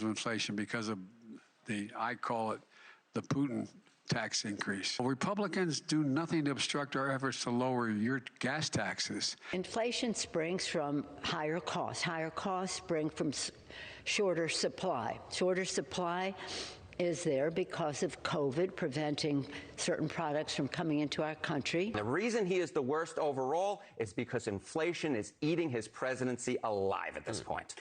inflation because of I call it the Putin tax increase. Republicans do nothing to obstruct our efforts to lower your gas taxes. Inflation springs from higher costs. Higher costs spring from shorter supply. Shorter supply is there because of COVID preventing certain products from coming into our country. The reason he is the worst overall is because inflation is eating his presidency alive at this point.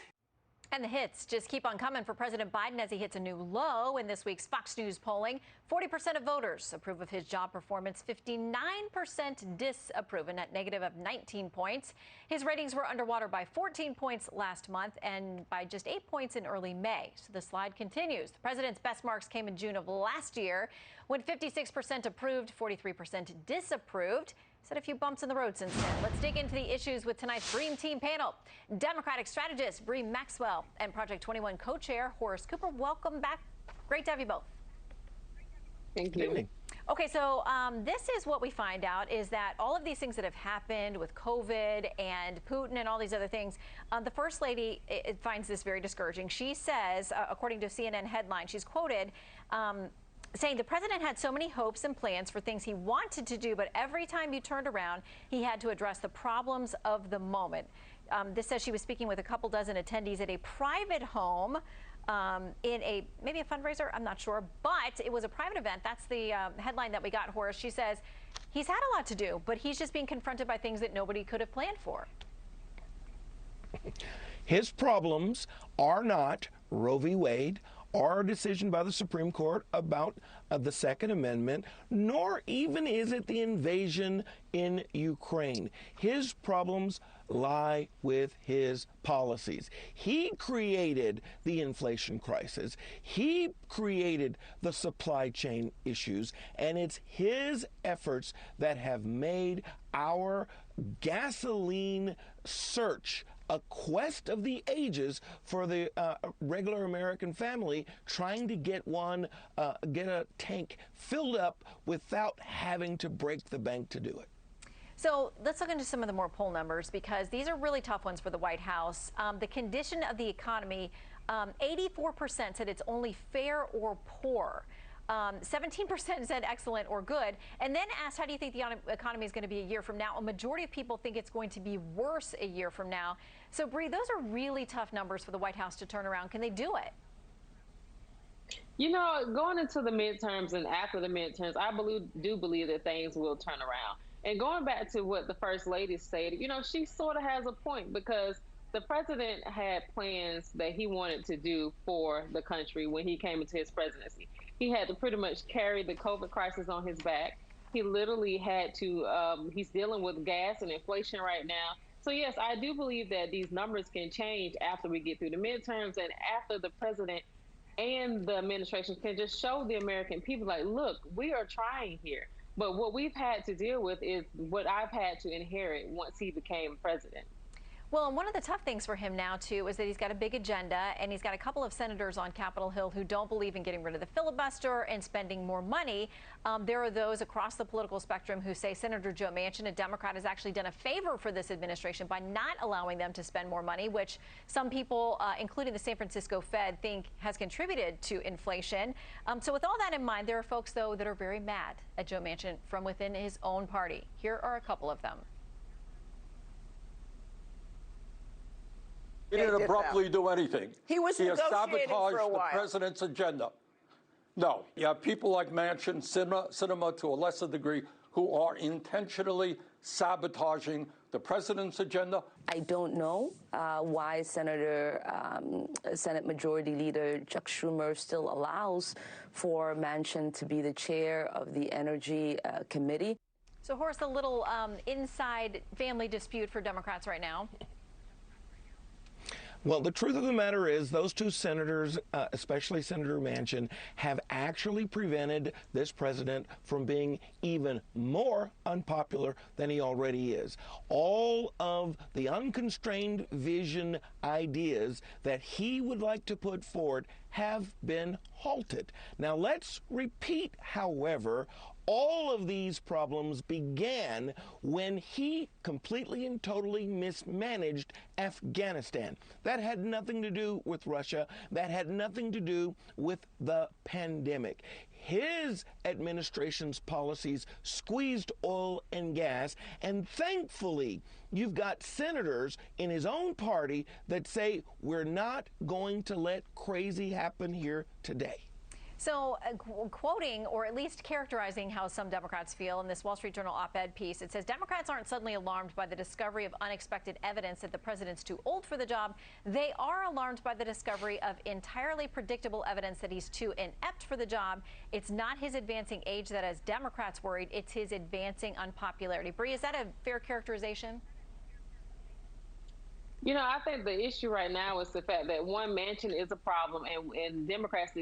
And the hits just keep on coming for President Biden as he hits a new low in this week's Fox News polling. 40% of voters approve of his job performance, 59% disapprove, a net negative of 19 points. His ratings were underwater by 14 points last month and by just 8 points in early May. So the slide continues. The president's best marks came in June of last year when 56% approved, 43% disapproved. Set a few bumps in the road since then. Let's dig into the issues with tonight's Dream Team panel. Democratic strategist Bree Maxwell and Project 21 co-chair Horace Cooper. Welcome back. Great to have you both. Thank you. Okay, so this is what we find out is that all of these things that have happened with COVID and Putin and all these other things, the First Lady finds this very discouraging. She says, according to a CNN headline, she's quoted, saying the president had so many hopes and plans for things he wanted to do, but every time you turned around, he had to address the problems of the moment. This says she was speaking with a couple dozen attendees at a private home in maybe a fundraiser, I'm not sure, but it was a private event. That's the headline that we got, Horace. She says he's had a lot to do, but he's just being confronted by things that nobody could have planned for. His problems are not Roe v. Wade, or a decision by the Supreme Court about the Second Amendment, nor even is it the invasion in Ukraine. His problems lie with his policies. He created the inflation crisis. He created the supply chain issues, and it's his efforts that have made our gasoline search a quest of the ages for the regular American family trying to get a tank filled up without having to break the bank to do it. So let's look into some of the more poll numbers because these are really tough ones for the White House. The condition of the economy, 84% said it's only fair or poor. 17% said excellent or good, and then asked, how do you think the economy is going to be a year from now? A majority of people think it's going to be worse a year from now. So, Bree, those are really tough numbers for the White House to turn around. Can they do it? You know, going into the midterms and after the midterms, I do believe that things will turn around. And going back to what the First Lady said, you know, she sort of has a point because the president had plans that he wanted to do for the country when he came into his presidency. He had to pretty much carry the COVID crisis on his back. He literally had to, he's dealing with gas and inflation right now. So yes, I do believe that these numbers can change after we get through the midterms and after the president and the administration can just show the American people, like, look, we are trying here. But what we've had to deal with is what I've had to inherit once he became president. Well, and one of the tough things for him now, too, is that he's got a big agenda, and he's got a couple of senators on Capitol Hill who don't believe in getting rid of the filibuster and spending more money. There are those across the political spectrum who say Senator Joe Manchin, a Democrat, has actually done a favor for this administration by not allowing them to spend more money, which some people, including the San Francisco Fed, think has contributed to inflation. So with all that in mind, there are folks, though, that are very mad at Joe Manchin from within his own party. Here are a couple of them. He didn't abruptly do anything. He was negotiating sabotaged for a while. The president's agenda. No, you have people like Manchin, Sinema to a lesser degree, who are intentionally sabotaging the president's agenda. I don't know why Senate Majority Leader Chuck Schumer still allows for Manchin to be the chair of the Energy Committee. So, Horace, a little inside family dispute for Democrats right now. Well, the truth of the matter is those two senators, especially Senator Manchin, have actually prevented this president from being even more unpopular than he already is. All of the unconstrained vision ideas that he would like to put forward have been halted. Now, let's repeat, however, All of these problems began when he completely and totally mismanaged Afghanistan. That had nothing to do with Russia. That had nothing to do with the pandemic. His administration's policies squeezed oil and gas, and thankfully, you've got senators in his own party that say, we're not going to let crazy happen here today. So quoting, or at least characterizing how some Democrats feel in this Wall Street Journal op-ed piece, it says Democrats aren't suddenly alarmed by the discovery of unexpected evidence that the president's too old for the job. They are alarmed by the discovery of entirely predictable evidence that he's too inept for the job. It's not his advancing age that has Democrats worried. It's his advancing unpopularity. Bree, is that a fair characterization? You know, I think the issue right now is the fact that one, Manchin is a problem, and Democrats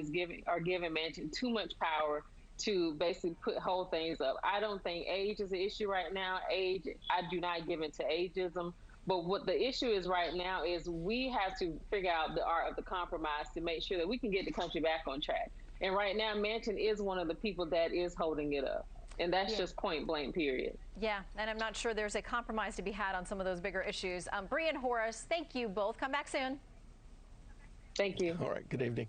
are giving Manchin too much power to basically hold things up. I don't think age is an issue right now. Age, I do not give it to ageism. But what the issue is right now is we have to figure out the art of the compromise to make sure that we can get the country back on track. And right now, Manchin is one of the people that is holding it up. And that's just point blank, period. Yeah, and I'm not sure there's a compromise to be had on some of those bigger issues. Bree and Horace, thank you both. Come back soon. Thank you. All right, good evening.